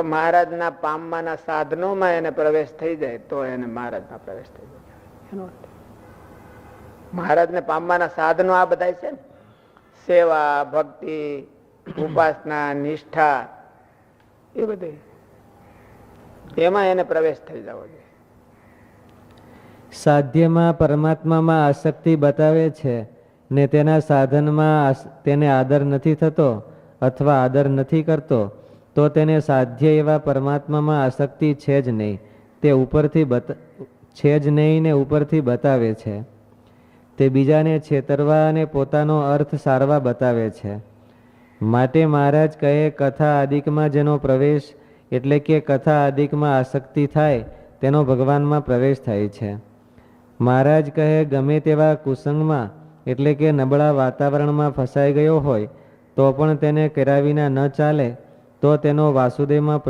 મહારાજના પામવાના સાધનોમાં એને પ્રવેશ થઈ જાય તો એને મહારાજમાં પ્રવેશ થઈ જાય. એનો અર્થ મહારાજને પામવાના સાધનો આ બધા છે ને, સેવા, ભક્તિ, ઉપાસના, નિષ્ઠા, એ બધી એમાં એને પ્રવેશ થઈ જવો જોઈએ. સાધ્યમાં પરમાત્મામાં આસક્તિ બતાવે છે ને તેના સાધનમાં તેને આદર નથી થતો અથવા આદર નથી કરતો, તો તેને સાધ્ય એવા પરમાત્મામાં આસક્તિ છે જ નહીં. તે ઉપરથી છે જ નહીં ને ઉપરથી બતાવે છે. તે બીજાને છેતરવા અને પોતાનો અર્થ સારવા બતાવે છે. માટે મહારાજ કહે, કથા આદિકમાં જેનો પ્રવેશ એટલે કે કથા આદિકમાં આસક્તિ થાય તેનો ભગવાનમાં પ્રવેશ થાય છે. મહારાજ કહે, ગમે તેવા કુસંગમાં એટલે કે નબળા વાતાવરણમાં ફસાઈ ગયો હોય તો પણ તેને કર્યા વિના ન ચાલે, તો તેનો વાસુદેવમાં